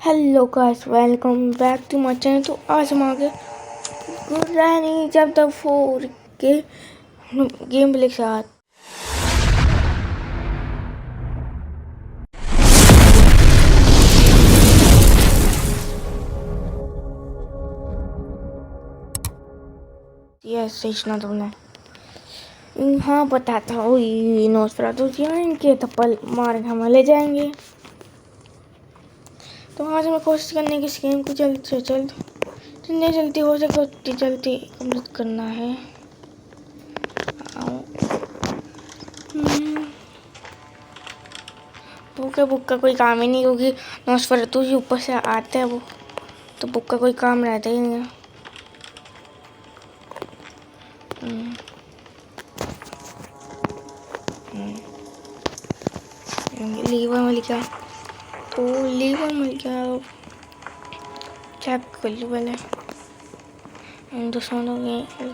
Hello guys, welcome back to my channel. तो आज हम आ गए ग्रैनी चैप्टर 4 के गेम प्ले के साथ। यस, सोचना तुमने। हाँ, बताता हूँ। नोस्फेरातु जी इनके थप्पड़ मार के हमें ले जाएंगे। तो आज हमें कोशिश करने की इस गेम को जल्द से जल्द जितनी जल्दी हो सके उतनी जल्दी कंप्लीट करना है। बुक का कोई काम ही नहीं, क्योंकि नोस्फेरातु जी ऊपर से आते हैं वो, तो बुक का कोई काम रहता ही नहीं है। लीवर मिल गया, तो लीवर मिल गया। चेक कर लो पहले हिंदुस्तानों के।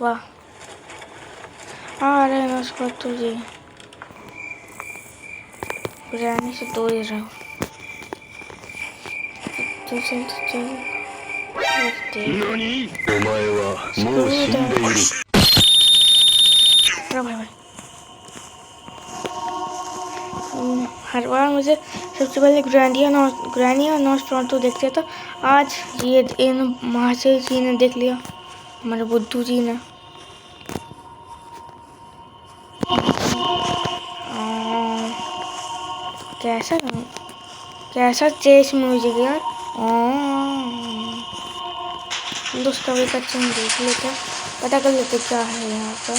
वाह, आ रहे हैं नोस्फेरातु जी। ग्रैनी से दूर ही रहो। तो चल हर बार मुझे सबसे पहले ग्रैनी और नोस्फेरातु देखते, तो आज ये इन महाशय जी ने देख लिया, हमारे बुद्धू जी ने। कैसा चेस म्यूजिक यार। दोस्तों भी कच्चे में देख लेते, पता कर लेते क्या है यहाँ पर।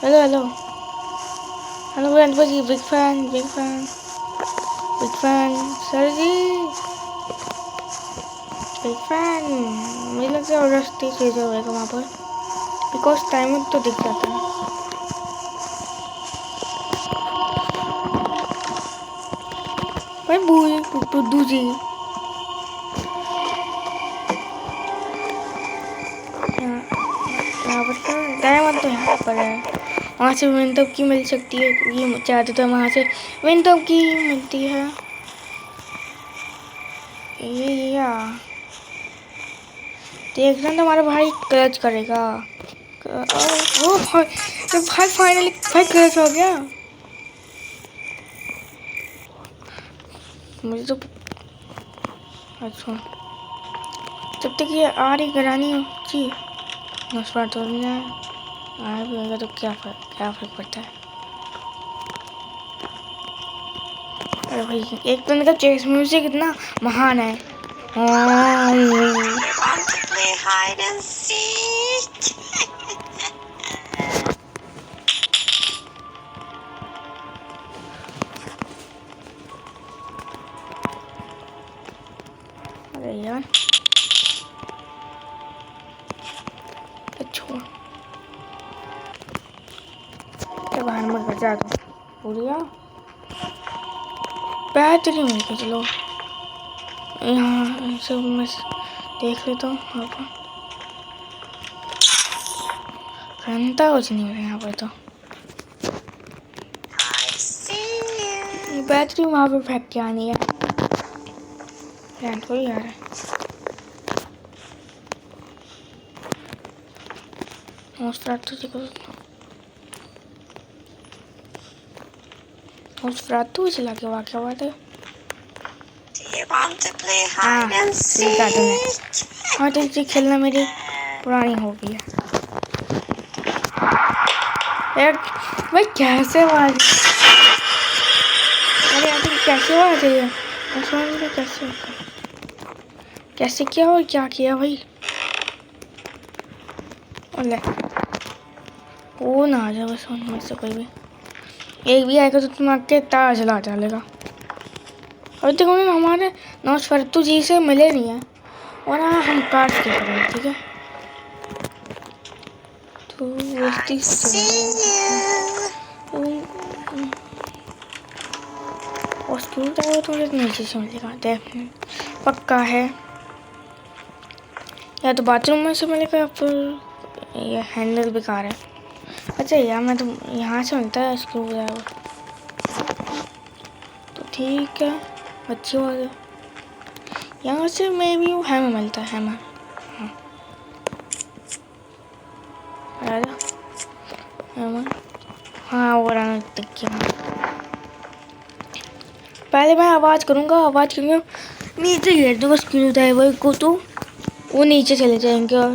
हेलो हेलो हेलो गणपत जी, बिग फैन सर जी, बिग फैन। मुझे लगता है और रास्ते चीज़ होगा वहाँ पर, बिकॉज टाइम तो दिख जाता है। भाई बुद्धू जी, यहाँ पर डायमंड तो यहाँ पर है, वहाँ से विन तब की मिल सकती है। ये चाहते तो वहाँ से विन तब की मिलती है। ये देखना तो हमारा भाई क्लच करेगा। ओ भाई फाइनली भाई क्लच हो गया। मुझे तो अच्छा, जब तक ये आ रही ग्रैनी जी नोस्फेरातु आया भी होगा तो क्या फर्क पड़ता है। अरे भाई, एक तो इनका चेस म्यूजिक इतना महान है। अरे यार, अच्छा बाहर मत बचा दो पूरिया। बैटरी मिल गई, चलो यहाँ सब मैं देख लेता हूँ। घंटा कुछ नहीं है यहाँ पर, तो बैटरी वहाँ पर फेंक के आनी है। कोई आ रहा है। नोस्फेरातु जी को नोस्फेरातु चला के वाक्य बात है। हाँ, तो ये खेलना मेरी पुरानी हॉबी है यार। भाई कैसे आवाज, अरे यार कैसे आवाज है कैसे कैसे किया और क्या किया भाई। ले वो ना आ जाए बस, मुझ से कोई भी एक भी आएगा तो तुम आके तार जला डालेगा। अभी तक उन्होंने हमारे नोस्फेरातु जी से मिले नहीं है, और हम काट के करेंगे, ठीक है। तो और स्क्रू ड्राइवर तो नीचे से मिलेगा डेफिनेट, पक्का है। या तो बाथरूम में से मिलेगा या फिर ये हैंडल बेकार है। अच्छा यार, मैं तो यहाँ से मिलता है स्क्रू ड्राइवर। तो ठीक है, अच्छी बात है। यहाँ से मे भी हैमर मिलता है, हैमर। हाँ आजा हैमर। हाँ और आना तक क्या, पहले मैं आवाज़ करूँगा नीचे गिर दूँगा स्क्रू ड्राइवर को, तो वो नीचे चले जाएंगे और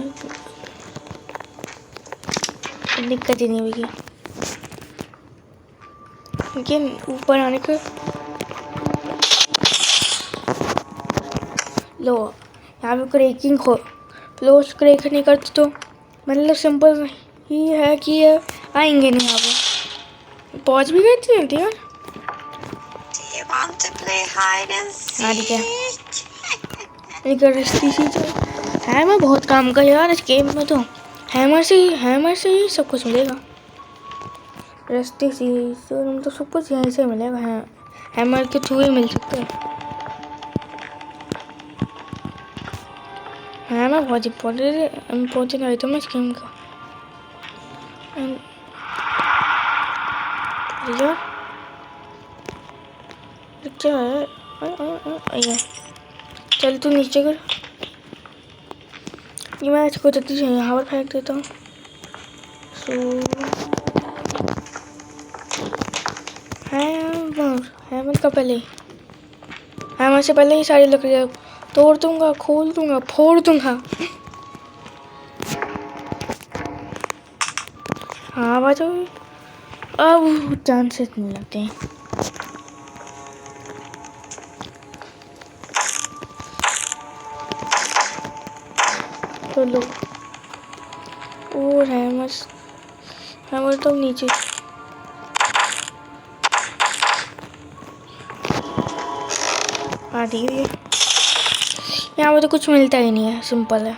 दिक्कत ही नहीं होगी। लेकिन ऊपर आने का लो, यहाँ पे क्रैकिंग हो, लो क्रैक नहीं करते तो मतलब सिंपल ही है कि आएंगे नहीं यहाँ पे। पहुँच भी गए थे यार। हाँ ठीक है, हैमर बहुत काम का यार इस गेम में, तो हैमर से ही सब कुछ मिलेगा। रस्ते से तो सब कुछ यहीं से मिलेगा, हैमर के थ्रू ही मिल सकता है। हैमर बहुत इम्पोर्टेंट आइटम है इस गेम का। क्या है, चल तू नीचे कर, ये मैं इसको जल्दी से यहाँ पर फेंक देता हूँ। हैमर का पहले, हैमर से पहले ही सारी लकड़ियाँ तोड़ दूंगा, खोल दूंगा, फोड़ दूंगा। हाँ आवाज अब चांसेस नहीं लगते हैं। तो लो और हैमर तो नीचे। हाँ ठीक है, यहाँ पर तो कुछ मिलता ही नहीं है, सिंपल है।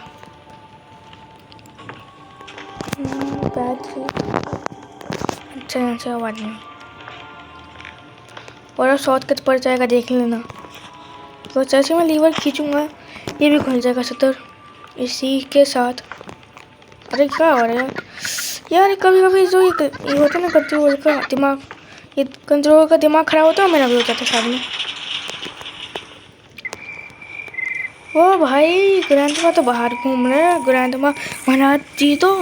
अच्छा आवाज नहीं, और अब शॉर्टकट पड़ जाएगा, देख लेना। तो जैसे मैं लीवर खींचूंगा ये भी खुल जाएगा सतर इसी के साथ। अरे क्या हो रहा है यार, कभी कभी जो ये होता है ना कंट्रोल का दिमाग, ये कंट्रोल का दिमाग खराब होता है, मेरा भी हो जाता है सामने। ओ भाई ग्रैंडमा तो बाहर घूम रहे हैं, ग्रैंडमा महाराज जी तो।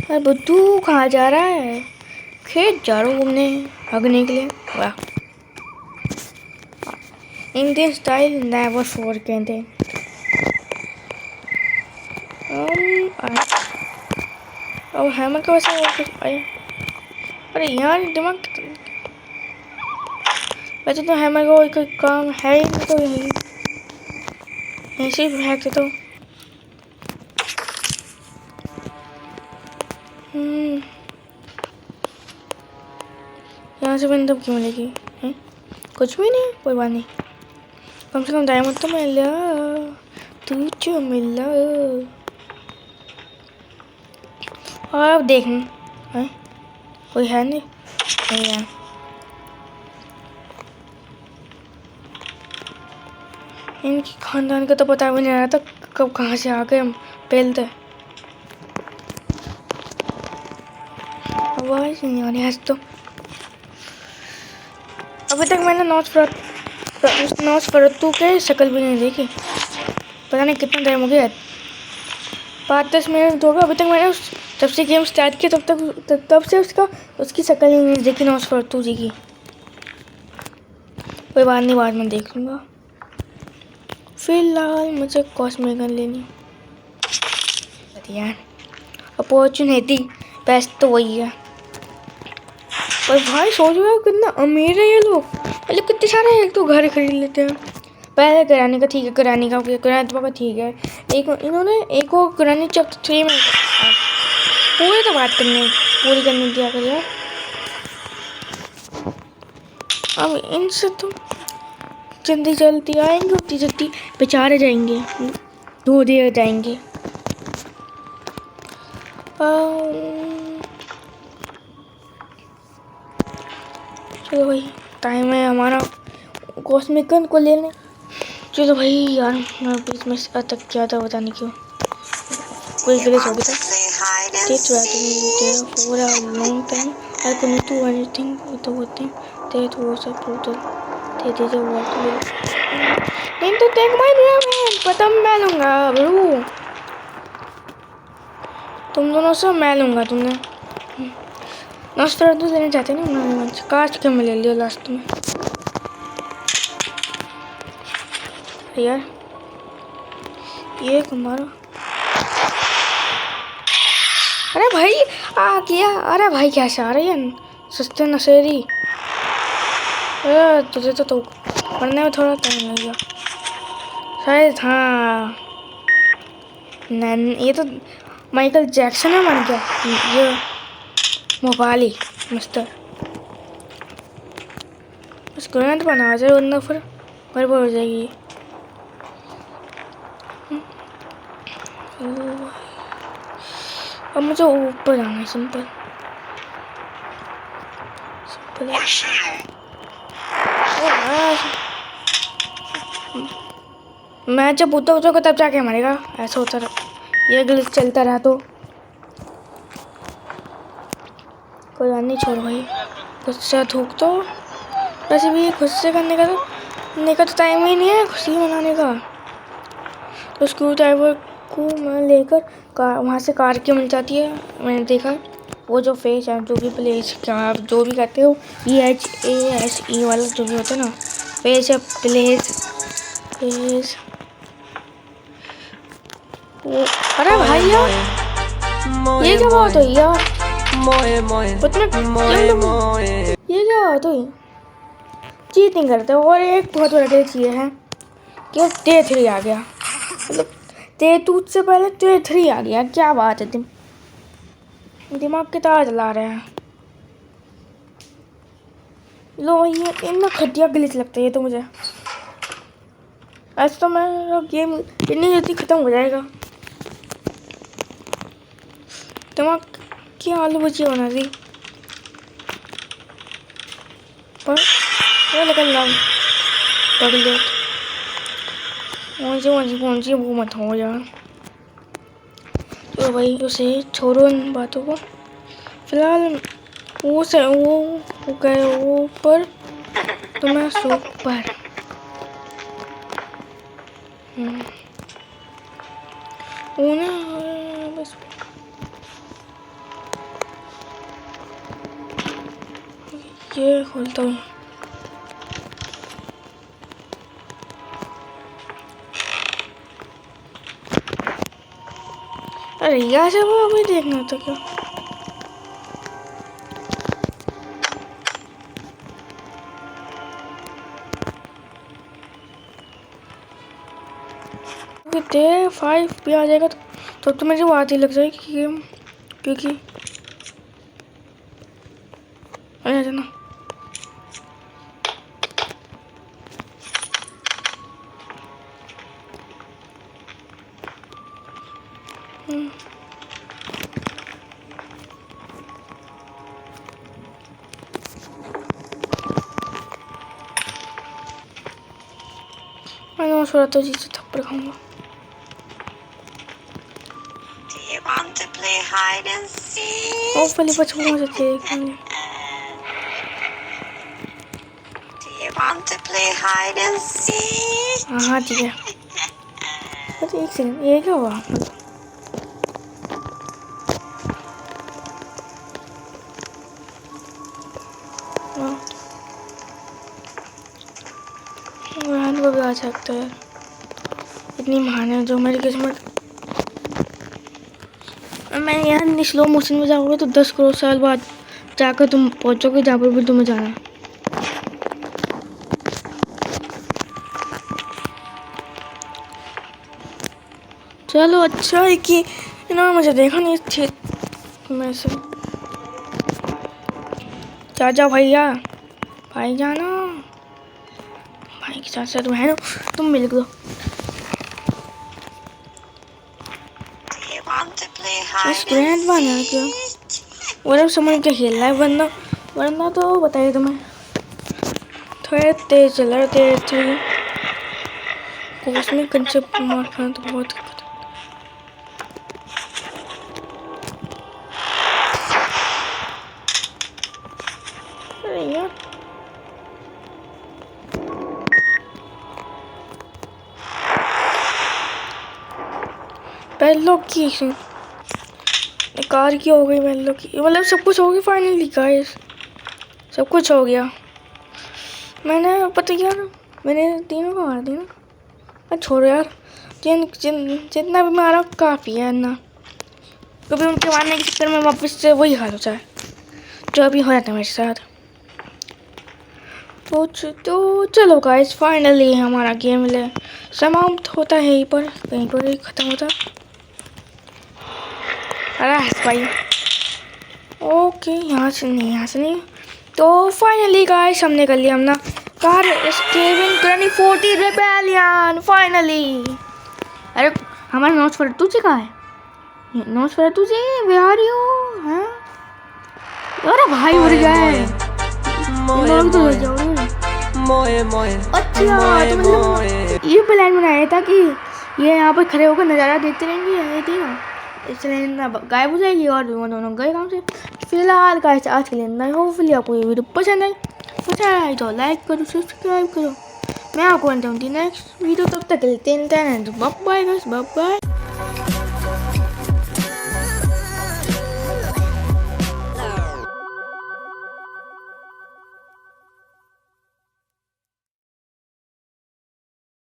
अरे बुद्धू कहाँ जा रहा है, खेत जा रहा हूँ घूमने, भागने के लिए। वाह, इंडियन स्टाइल नेवर फॉर कहते हैं। और हैमर का वैसे और कुछ अरे यार दिमाग, वैसे तो हैमर का कोई काम है ही नहीं, तो यहीं से फेंक देता हूँ। यहाँ से मैंने तब क्यों मिलेगी है, कुछ भी नहीं, कोई बात नहीं, कम से कम डायमंड तो मिला, तू जो मिला। और अब देखना है कोई है नहीं यार, इनकी खानदान का तो पता भी नहीं रहा था कब कहाँ से आ गए हम पहलते। आवाज नहीं आ रही आज तो। अभी तक मैंने नॉस्फेरातु के शक्ल भी नहीं देखी, पता नहीं कितना टाइम हो गया, 5-10 मिनट हो गए अभी तक। मैंने जब से गेम स्टार्ट किया तब से उसकी शक्ल ही नहीं देखी नॉस्फेरातु जी की। कोई बात नहीं, बाद में देख लूँगा, फिलहाल मुझे कॉस्मिक गन लेनी यार, अपॉर्चुनिटी बेस्ट तो वही है। पर भाई सोच रहे हो कितना अमीर है ये लोग, मतलब कितने सारे एक तो घर खरीद लेते हैं। पहले कराने का ठीक है, कराने का ठीक है, इन्होंने एक को कराने चैप्टर 3 में पूरी तो बात पूरी करने दिया कर यार। अब इनसे तो जल्दी जल्दी आएंगे, उतनी जल्दी बेचारे जाएंगे, दो देर जाएंगे। चलो भाई, टाइम है हमारा कॉस्मिक गन को लेने। चलो भाई यार, मैं बीच में अटक गया था, पता नहीं क्यों, कोई ग्लिच हो गया था। पूरा long time I couldn't do anything without them. That was a brutal. That is a what will. Need to take my man, but मैं लूँगा ब्रू. तुम दोनों से मैं लूँगा तुमने. नॉस्ट्राडमस देने चाहते ना उन्होंने कास्ट के में ले लिया लास्ट में. यार ये हमारा. अरे भाई आ गया. अरे भाई कैसे आ रही है सस्ते नशेरी. तुझे तो पढ़ने में थोड़ा टाइम लगेगा शायद. हाँ ये तो माइकल जैक्सन है बन गया ये मोबाली मिस्टर. बस ग्रेनेड बना जाए वरना फिर बर्बाद हो जाएगी. अब मुझे ऊपर जाना है. सिंपल मैं जब बुद्धा होगा तब जाके मरेगा. ऐसा होता रहा ये ग्लिच चलता रहा तो कोई बात नहीं. छोड़ भाई गुस्सा थूक. तो वैसे भी गुस्से करने का तो टाइम ही नहीं है खुशी मनाने का. तो स्क्रू ड्राइवर को मैं लेकर वहाँ से कार की मिल जाती है. मैंने देखा वो जो फेस है जो भी प्लेस क्या आप जो भी कहते हो EHASE वाला जो भी होता है ना फेस है प्लेस. अरे भाई यार ये क्या बात हुई यार. ये क्या बात हुई. चीटिंग करते हो. और एक बहुत बड़ा चीज़ है कि डे 3 आ गया. मतलब डे 2 से पहले डे 3 आ गया. क्या बात है. दिमाग की तार चला रहे हैं. लो ये इतना खटिया ग्लिच लगता है ये तो मुझे. ऐसा तो मेरा गेम इतनी जल्दी ख़त्म हो जाएगा. दिमाग की आलू भुजिया बना दी पर वो निकल रहा पगलेट. मुझे वो मत हो यार. तो भाई उसे छोड़ो इन बातों को. फिलहाल वो गए ऊपर तो मैं सुपर. वो ना बस ये खोलता हूँ. अरे यहाँ से वो अभी देखना था क्या. डे 5 भी आ जाएगा तो मुझे बात ही लग जाएगी गेम क्योंकि अरे ना मैंने सोचा तो जी से थप्पड़ खाऊंगा. Want to play hide and seek? ओ पहले बचपन से देखेंगे. Do you want to play hide and seek? हाँ ठीक है. अरे एक सेकंड ये क्या हुआ. रात को भी आ सकता है. इतनी महान है जो मेरी किस्मत. मैं यहाँ स्लो मोशन में जाऊँगा तो 10 करोड़ साल बाद जाकर तुम पहुँचोगे जहाँ पर भी तुम्हें जाना है. चलो अच्छा है कि इन्होंने मुझे देखा नहीं थे. मैं से चाचा भैया भाई जाना भाई के साथ साथ है ना तुम मिल दो. बस ग्रैंड बना क्या और अब समझ क्या खेल रहा है. वरना तो बताइए तुम्हें थोड़ा तेज चल रहा है. तेज कॉस्मिक कंसेप्ट मारना तो बहुत अरे यार पहलो की कार की हो गई, पहलो की, मतलब सब कुछ हो गया फाइनली गाइस, सब कुछ हो गया। मैंने पता क्या ना, मैंने तीनों को मार दी ना। छोड़ो यार, जितना भी मारा काफ़ी है ना, कभी उनके मारने के चक्कर में वापस से वही हाल हो जाए जो अभी हो जाता है मेरे साथ। तो चलो गाइस, फाइनली हमारा गेम समाप्त होता है यहीं पर, कहीं पर ही ख़त्म होता। अरे भाई ओके, यहाँ से नहीं। तो फाइनली गाइस हमने कर लिया अपना कार एस्केपिंग 2040 रिबेलियन फाइनली। अरे हमारा नॉस्फेरातु जी कहाँ है? नॉस्फेरातु जी वे आर यू? हैं? अरे भाई उड़ गए। अच्छा तो मतलब ये प्लान बनाया था कि ये यहाँ पर खड़े होकर नज़ारा देखते रहेंगे, ये थी ना, इसलिए ना गायब हो जाएगी और वो दोनों गए काम से। फिलहाल गाइस आज के लिए इतना ही। होपफुली आपको ये वीडियो पसंद आए तो लाइक करो, सब्सक्राइब करो। मैं आपको नेक्स्ट वीडियो, तब तक के लिए bye bye guys, bye bye.